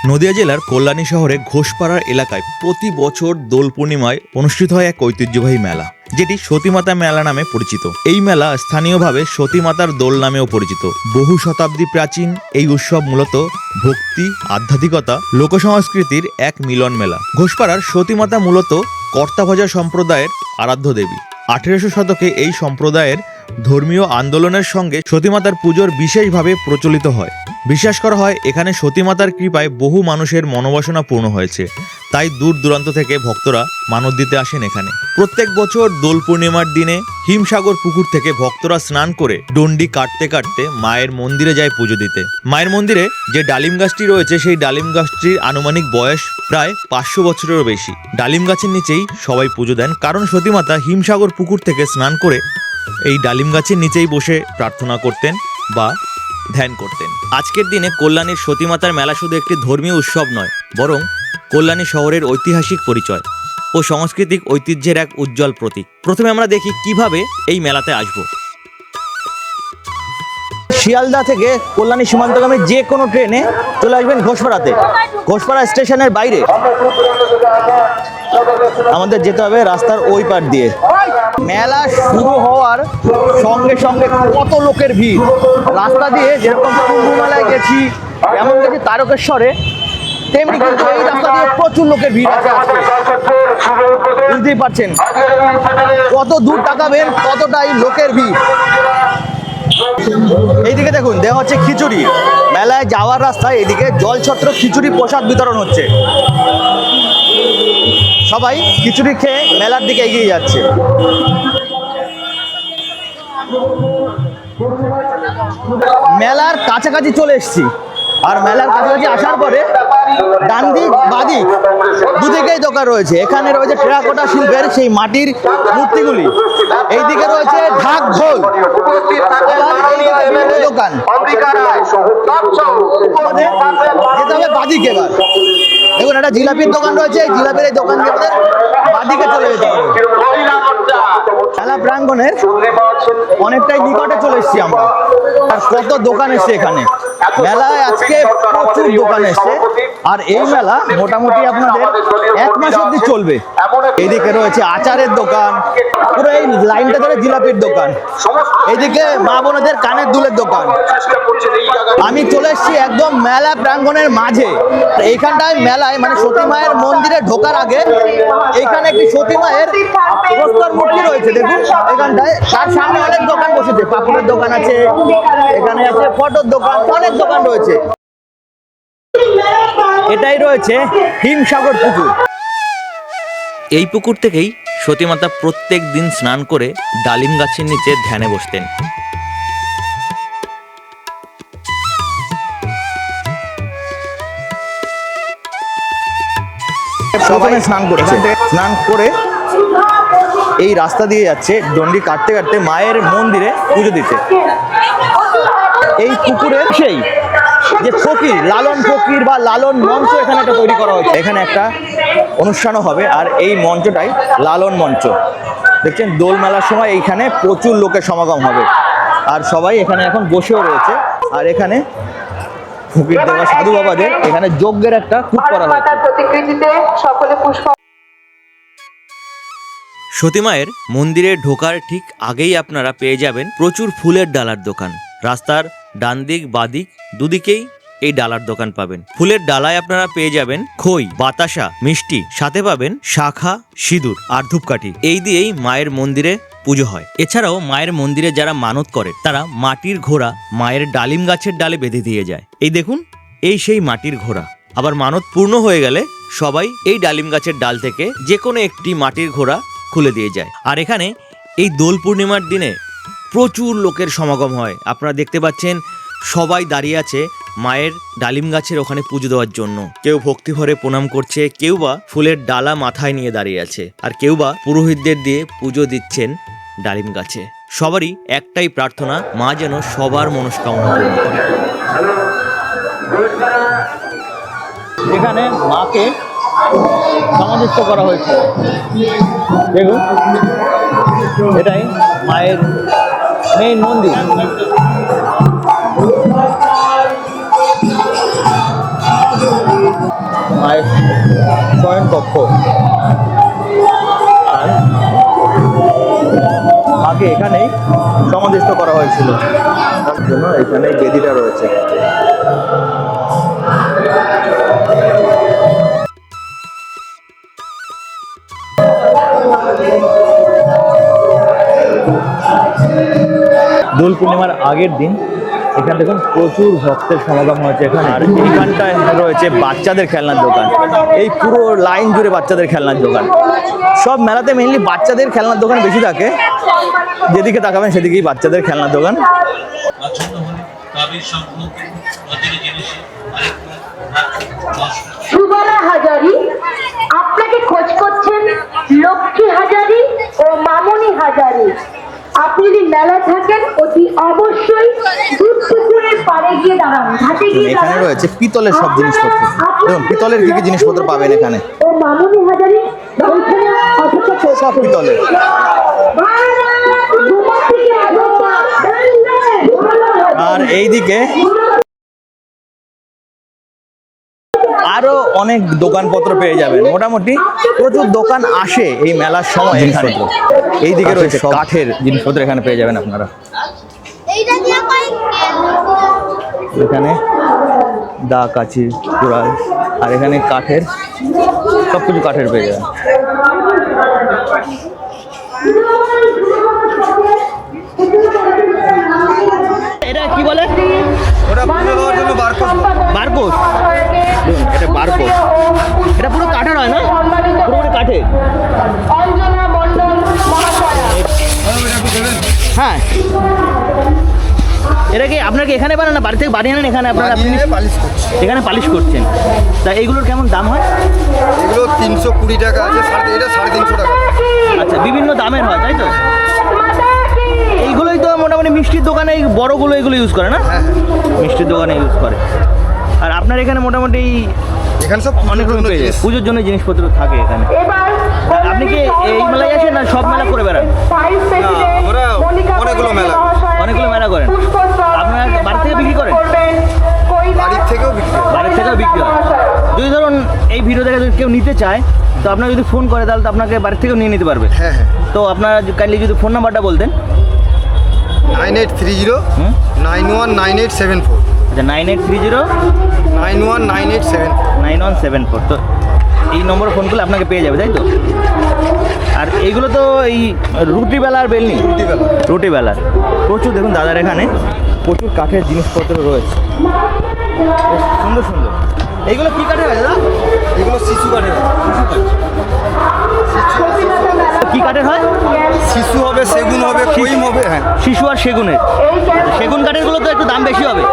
নদিয়া জেলার কল্যাণী শহরে ঘোষপাড়ার এলাকায় প্রতি বছর দোল পূর্ণিমায় অনুষ্ঠিত হয় এক ঐতিহ্যবাহী মেলা, যেটি সতীমাতা মেলা নামে পরিচিত। এই মেলা স্থানীয়ভাবে সতীমাতার দোল নামেও পরিচিত। বহু শতাব্দী প্রাচীন এই উৎসব মূলত ভক্তি, আধ্যাত্মিকতা, লোকসংস্কৃতির এক মিলন মেলা। ঘোষপাড়ার সতীমাতা মূলত কর্তাভজা সম্প্রদায়ের আরাধ্য দেবী। 1800 শতকে এই সম্প্রদায়ের ধর্মীয় আন্দোলনের সঙ্গে সতীমাতার পুজোর বিশেষভাবে প্রচলিত হয়। বিশ্বাস করা হয় এখানে সতীমাতার কৃপায় বহু মানুষের মনোবাসনা পূর্ণ হয়েছে, তাই দূর দূরান্ত থেকে ভক্তরা মানত দিতে আসেন এখানে। প্রত্যেক বছর দোল পূর্ণিমার দিনে হিমসাগর পুকুর থেকে ভক্তরা স্নান করে ডন্ডি কাটতে কাটতে মায়ের মন্দিরে যায় পুজো দিতে। মায়ের মন্দিরে যে ডালিম গাছটি রয়েছে সেই ডালিম গাছটির আনুমানিক বয়স প্রায় 500 বছরেরও বেশি। ডালিম গাছের নিচেই সবাই পুজো দেন, কারণ সতীমাতা হিমসাগর পুকুর থেকে স্নান করে এই ডালিম গাছের নিচেই বসে প্রার্থনা করতেন বা ধ্যান করতেন। আজকের দিনে কল্যাণীর সতীমাতার মেলা শুধু একটি ধর্মীয় উৎসব নয়, বরং কল্যাণী শহরের ঐতিহাসিক পরিচয় ও সাংস্কৃতিক ঐতিহ্যের এক উজ্জ্বল প্রতীক। প্রথমে আমরা দেখি কিভাবে এই মেলাতে আসবো। শিয়ালদা থেকে কল্যাণী সীমান্তগামী যে কোনো ট্রেনে চলে আসবেন ঘোষপাড়াতে। ঘোষপাড়া স্টেশনের বাইরে আমাদের যেতে হবে রাস্তার ওই পার দিয়ে। মেলা শুরু হওয়ার সঙ্গে সঙ্গে কত লোকের ভিড়! রাস্তা দিয়ে যেরকম কুম্ভ মেলায় গেছি, যেমন গেছি তারকেশ্বরে, তেমনি কিন্তু এই রাস্তা দিয়ে প্রচুর লোকের ভিড় আছে আজকে। বুঝতেই পারছেন কত দূর তাকাবেন ততটাই লোকের ভিড়। এইদিকে দেখুন, দেওয়া হচ্ছে খিচুড়ি। মেলায় যাওয়ার রাস্তায় এদিকে জলছত্র খিচুড়ি প্রসাদ বিতরণ হচ্ছে। সবাই খিচুড়ি খেয়ে মেলার দিকে এগিয়ে যাচ্ছে। মেলার কাছাকাছি চলে এসেছি, আর মেলার কাছাকাছি আসার পরে ডান দিক বাদিক দুদিকেই দোকান রয়েছে। এখানে রয়েছে টেরাকোটা শিল্পের সেই মাটির মূর্তিগুলি, এইদিকে রয়েছে ঢাক ঢোল দোকান। যেতে হবে বাদিকে। এবার দেখুন একটা জিলাপির দোকান রয়েছে, এই জিলাপির এই দোকান থেকে বাদিকে চলে যেতে হবে। মেলা প্রাঙ্গণের অনেকটাই নিকটে চলে এসেছি আমরা। আর কত দোকান এসছে এখানে। মেলায় আজকে প্রচুর দোকান এসছে, আর এই মেলা মোটামুটি আপনাদের 1 মাস অবধি চলবে। এইদিকে রয়েছে আচারের দোকান, পুরো এই লাইনটা ধরে জিলাপির দোকান, এইদিকে মা বোনেদের কানের দুলের দোকান। আমি চলে এসেছি একদম মেলা প্রাঙ্গণের মাঝে। এইখানটায় মেলায় মানে সতী মায়ের মন্দিরে ঢোকার আগে এইখানে একটি সতী মায়ের প্রস্তর মূর্তি রয়েছে। দেখুন এখানটায়, তার সামনে অনেক দোকান বসেছে, পাপড়ের দোকান আছে, এখানে আছে ফটোর দোকান, অনেক দোকান রয়েছে। এটাই রয়েছে হিমসাগর পুকুর। এই পুকুর থেকেই সতীমাতা প্রত্যেক দিন স্নান করে ডালিম গাছের নিচে ধ্যানে বসতেন। সবাই স্নান করেছে, স্নান করে এই রাস্তা দিয়ে যাচ্ছে ডন্ডি কাটতে কাটতে মায়ের মন্দিরে পুজো দিতে। এই পুকুরের সেই যে ফকির, লালন ফকির বা লালন মঞ্চ এখানে একটা তৈরি করা হয়েছে। এখানে একটা অনুষ্ঠানও হবে, আর এই মঞ্চটাই লালন মঞ্চ। দেখছেন দোল মেলার সময় এইখানে প্রচুর লোকের সমাগম হবে, আর সবাই এখানে এখন বসেও রয়েছে। আর এখানে ফকির দেবা সাধু বাবাদের এখানে যজ্ঞের একটা কূপ করা হয়েছে। সতী মায়ের মন্দিরে ঢোকার ঠিক আগেই আপনারা পেয়ে যাবেন প্রচুর ফুলের ডালার দোকান। রাস্তার ডান দিক বাদিক দুদিকেই এই ডালার দোকান পাবেন। ফুলের ডালায় আপনারা পেয়ে যাবেন খই, বাতাসা, মিষ্টি, সাথে পাবেন শাখা, সিঁদুর আর ধূপকাঠি। এই দিয়েই মায়ের মন্দিরে পুজো হয়। এছাড়াও মায়ের মন্দিরে যারা মানত করে তারা মাটির ঘোড়া মায়ের ডালিম গাছের ডালে বেঁধে দিয়ে যায়। এই দেখুন, এই সেই মাটির ঘোড়া। আবার মানত পূর্ণ হয়ে গেলে সবাই এই ডালিম গাছের ডাল থেকে যে কোনো একটি মাটির ঘোড়া খুলে দিয়ে যায়। আর এখানে এই দোল পূর্ণিমার দিনে প্রচুর লোকের সমাগম হয়। আপনারা দেখতে পাচ্ছেন সবাই দাঁড়িয়ে আছে মায়ের ডালিম গাছের ওখানে পুজো দেওয়ার জন্য। কেউ ভক্তিভরে প্রণাম করছে, কেউ বা ফুলের ডালা মাথায় নিয়ে দাঁড়িয়ে আছে, আর কেউ বা পুরোহিতদের দিয়ে পুজো দিচ্ছেন ডালিম গাছে। সবারই একটাই প্রার্থনা, মা যেন সবার মনস্কামনা পূর্ণ করে। এখানে মাকে সমাধিস্থ করা হয়েছে। দেখুন এটাই মায়ের মেইন মন্দির। মায়ের শয়ন কক্ষ, আর মাকে এখানেই সমাধিস্থ করা হয়েছিল, তার জন্য এখানে বেদিটা রয়েছে। দোল পূর্ণিমার আগের দিন এখানে দেখুন প্রচুর ভক্তের সমাগম হয়েছে এখানে। আর এইখানটায় রয়েছে বাচ্চাদের খেলনার দোকান, এই পুরো লাইন জুড়ে বাচ্চাদের খেলনার দোকান। সব মেলাতে মেইনলি বাচ্চাদের খেলনার দোকান বেশি থাকে, যেদিকে তাকাবেন সেদিকেই বাচ্চাদের খেলনার দোকান। সুবলা হাজারি আপনাকে খোঁজ করছেন, লক্ষ্মী হাজারি ও মামনি হাজারি। আপনি যদি মেলা থাকেন অতি অবশ্যই দুধ পুকুরের পাড়ে গিয়ে দাঁড়ান, ঘাটে গিয়ে এখানে দাঁড়ান। রয়েছে পিতলের সব জিনিসপত্র, দেখুন পিতলের কি কি জিনিসপত্র পাবেন এখানে, ও মামনি হাজারি ওইখানে অপেক্ষা করছে। সব পিতলের। আর এইদিকে আরো অনেক দোকানপত্র পেয়ে যাবেন, মোটামুটি প্রচুর দোকান আসে এই মেলার সময় এখানে। এইদিকে রয়েছে কাঠের জিনিসপত্র, এখানে পেয়ে যাবেন আপনারা। এখানে দা, কাঁচি, কুড়াল, আর এখানে কাঠের সবকিছু কাঠের পেয়ে যাবেন। এটা কি বলে? ওটা পুজো দেওয়ার জন্য বারকোষ। বারকোষ, এটা বারকোষ। এটা পুরো কাঠের হয় না? পুরোপুরি কাঠের। হ্যাঁ, এটা কি আপনার কি এখানে বানান না বাড়ি থেকে বানিয়ে আনেন? এখানে আপনারা পালিশ করছি। এখানে পালিশ করছেন। তা এইগুলোর কেমন দাম হয়? এগুলো 320 টাকা আছে, এটা 350 টাকা। আচ্ছা, বিভিন্ন দামের হয় তাই তো? এইগুলোই তো মোটামুটি মিষ্টির দোকানে এই বড়গুলো এগুলো ইউজ করে না? হ্যাঁ হ্যাঁ, মিষ্টির দোকানে ইউজ করে। আর আপনার এখানে মোটামুটি এখানে সব অনেক রকম পেয়ে যায়, পুজোর জন্য জিনিসপত্র থাকে এখানে। আপনি কি এই মেলায় আসেন না সব মেলা করে বেড়ান? আমরা অনেকগুলো মেলা করেন। আপনার বাড়ি থেকে বিক্রি করেন? বাড়ির থেকেও বিক্রি হয়। বাড়ির থেকেও বিক্রি হয়। যদি ধরুন এই ভিডিও দেখে যদি কেউ নিতে চায়, তো আপনার যদি ফোন করে তাহলে তো আপনাকে বাড়ি থেকেও নিয়ে নিতে পারবে। হ্যাঁ হ্যাঁ, তো আপনারা কাইন্ডলি যদি ফোন নাম্বারটা বলতেন। 9830 919874। আচ্ছা, 9830 919874। 9174। তো এই নম্বরে ফোন করলে আপনাকে পেয়ে যাবে তাই তো? আর এইগুলো তো এই রুটিবেলার বেলনি, রুটিবেলার প্রচুর দেখুন দাদার এখানে প্রচুর কাঠের জিনিসপত্র রয়েছে, বেশ সুন্দর সুন্দর। এইগুলো কি কাঠের হয় দাদা? এগুলো শিশু কাঠের। কি কাঠের হয়? শিশু হবে, সেগুন হবে, কইম হবে। হ্যাঁ, শিশু আর সেগুনের। সেগুন কাঠেরগুলো তো একটু দাম বেশি হবে।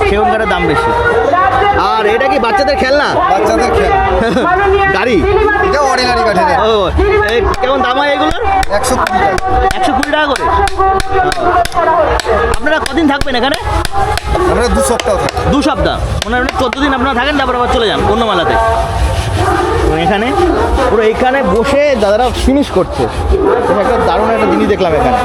সেগুন কাঠের দাম বেশি। আর এটা কি বাচ্চাদের খেলনা? বাচ্চাদের খেলা। গাড়ি? এটা অর্ডিনারি কাঠের। ও, কেমন দাম হয় এগুলোর? 120 টাকা। 120 টাকা করে। আপনারা কদিন থাকবেন এখানে? আমরা 2 সপ্তাহ থাকি। 2 সপ্তাহ, মানে 14 দিন আপনারা থাকেন, তারপর আবার চলে যান অন্য মেলাতে। তো এখানে পুরো এইখানে বসে দাদারা ফিনিশ করছে, একটা দারুণ একটা জিনিস দেখলাম এখানে।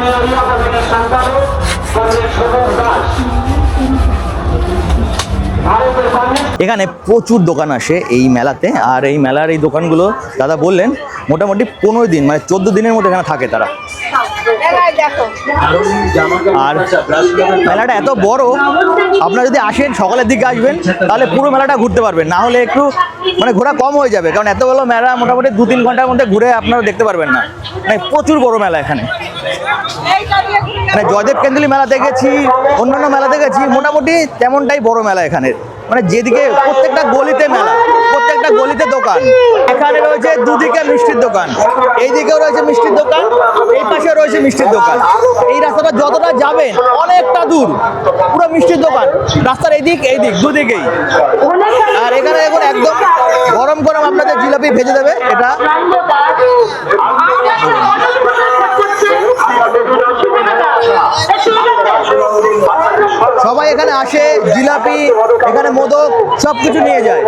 এখানে প্রচুর দোকান আসে এই মেলাতে, আর এই মেলার এই দোকানগুলো দাদা বললেন মোটামুটি 15 দিন, মানে 14 দিনের মধ্যে এখানে থাকে তারা। আর মেলাটা এত বড়, আপনারা যদি আসেন সকালের দিকে আসবেন তাহলে পুরো মেলাটা ঘুরতে পারবেন, না হলে একটু মানে ঘোরা কম হয়ে যাবে, কারণ এত বড় মেলা মোটামুটি 2-3 ঘন্টার মধ্যে ঘুরে আপনারা দেখতে পারবেন না, মানে প্রচুর বড় মেলা এখানে। মানে জয়দেব কেন্দ্রী মেলা দেখেছি, অন্যান্য মেলা দেখেছি, মোটামুটি তেমনটাই বড় মেলা এখানে। মানে যেদিকে প্রত্যেকটা গলিতে মেলা, প্রত্যেকটা গলিতে দোকান। এখানে রয়েছে দুদিকে মিষ্টির দোকান, এই দিকেও রয়েছে মিষ্টির দোকান, এই পাশেও রয়েছে মিষ্টির দোকান। এই রাস্তাটা যতটা যাবেন অনেকটা দূর পুরো মিষ্টির দোকান, রাস্তার এই দিক দুদিকেই। আর এখানে দেখুন একদম গরম গরম আপনাদের জিলাপি ভেজে দেবে। এটা সবাই এখানে আসে, জিলাপি, এখানে মোদক সব কিছু নিয়ে যায়।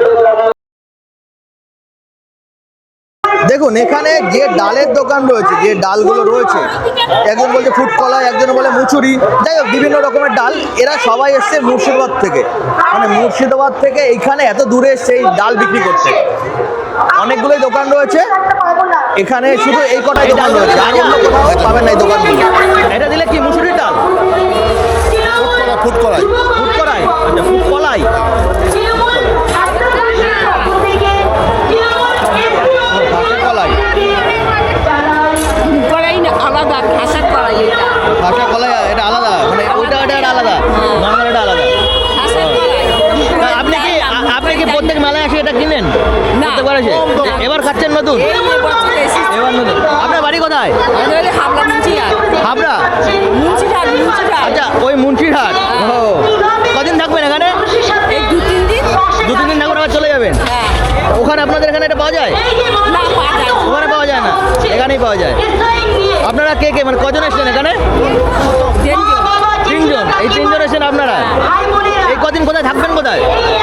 দেখুন এখানে যে ডালের দোকান রয়েছে, যে ডালগুলো রয়েছে, একজন বলছে ফুট কলাই, একজন বলে মুচুরি, যাই হোক বিভিন্ন রকমের ডাল। এরা সবাই এসছে মুর্শিদাবাদ থেকে, মানে মুর্শিদাবাদ থেকে এইখানে এত দূরে এসছে এই ডাল বিক্রি করতে। অনেকগুলোই দোকান রয়েছে এখানে, শুধু এই কটাই দোকান রয়েছে, আর অন্য কোথাও পাবেন না এই দোকানগুলো। এটা দিলে কি মুসুরির ডাল? ফুট কলাই ফুট কলাই, আচ্ছা ফুট কলাই। কলাই কড়াই না আলাদা খাসার কড়াই এটা ভাষা কলাই এটা আলাদা, মানে ওইটা এটা আলাদা, নর্মাল এটা আলাদা। খাসার কড়াই তা আপনি কি প্রত্যেক মেলায় এসে এটা কিনেন? না। প্রত্যেকবার এসে? এবার খাচ্ছেন নতুন? এই বছর এসেছি এবার নতুন। আপনার বাড়ি কোথায়? আমাদের হাবলা মুন্সিহাট হাবড়া? মুন্সিহাট আচ্ছা ওই মুন্সিরহাট। ও কদিন থাকবেন এখানে? এই 2-3 দিন 2-3 দিন থাকবেন আবার চলে যাবেন? হ্যাঁ ওখানে আপনাদের এখানে এটা পাওয়া যায়? না পাওয়া যায় না। ওখানে পাওয়া যায় না, এখানেই পাওয়া যায়। আপনারা কে কে, মানে কজন এসছেন এখানে? 3 জন 3 জন। এই 3 জন এসেছেন আপনারা? এই কদিন কোথায় থাকবেন? কোথায়?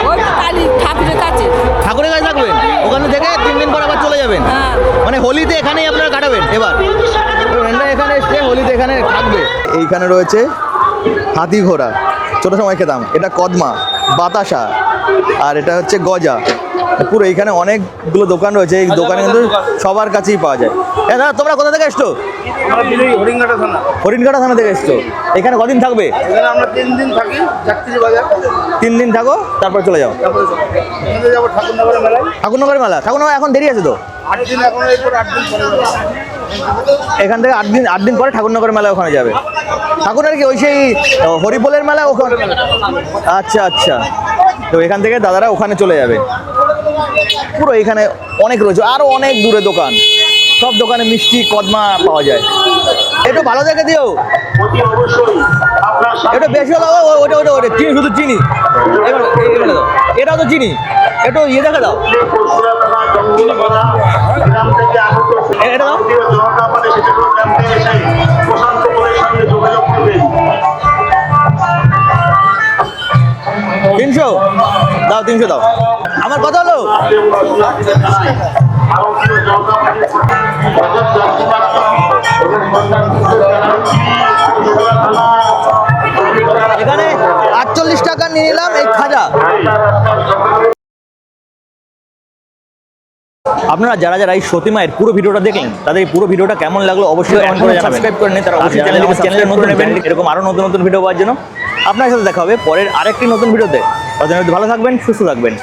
ওই কালী ঠাকুরের কাছে ঠাকুরের কাছে থাকবেন? ওখানে থেকে 3 দিন পর আবার চলে যাবেন? হ্যাঁ মানে হোলিতে এখানেই আপনারা কাটাবেন এবার? এখানে এসছে হোলিতে এখানে থাকবে। এইখানে রয়েছে হাতি ঘোড়া, ছোটো সময় খেতাম। এটা কদমা, বাতাসা, আর এটা হচ্ছে গজা। পুরো এইখানে অনেকগুলো দোকান রয়েছে, এই দোকানে কিন্তু সবার কাছেই পাওয়া যায়। দাদা তোমরা কোথা থেকে এসছো? হরিঙ্গাটা থানা। হরিণঘাটা থানা থেকে এসছো। এখানে কদিন থাকবে? এখানে আমরা 3 দিন থাকি, চাকরি বাজার। 3 দিন থাকো, তারপর চলে যাও। তারপরে এখানে যাবো ঠাকুরনগরের মেলায়। ঠাকুরনগরের মেলা? ঠাকুরনগর এখন দেরি আছে তো? 8 দিন, এখন এরপর 8 দিন পরে যাবো। এখান থেকে 8 দিন পরে ঠাকুরনগরের মেলা ওখানে যাবে। ঠাকুরের কি ওই সেই হরিবোলের মেলা ওখানে? আচ্ছা আচ্ছা, তো এখান থেকে দাদারা ওখানে চলে যাবে। পুরো এখানে অনেক রয়েছে, আরও অনেক দূরে দোকান, সব দোকানে মিষ্টি কদমা পাওয়া যায়। একটু ভালো দেখে দিও, একটু বেশি হলো। ওটা ওটা ওটা চিনি, শুধু চিনি। এবারে দাও, এটাও তো চিনি, একটু ইয়ে দেখে দাও। এটা দাও। 300 দাও, 300 দাও। আমার কথা হলো এখানে 48 টাকা নিয়ে নিলাম এই খাজা। আপনারা যারা যারা এই সতী মায়ের পুরো ভিডিওটা দেখলেন, তাদের এই পুরো ভিডিওটা কেমন লাগলো অবশ্যই কমেন্ট করে সাবস্ক্রাইব করে নিন। তারা অবশ্যই চ্যানেলে নতুন নেবেন এরকম আরও নতুন নতুন ভিডিও পাওয়ার জন্য। আপনার সাথে দেখা হবে পরের আরেকটি নতুন ভিডিওতে। ততদিন ভালো থাকবেন, সুস্থ থাকবেন।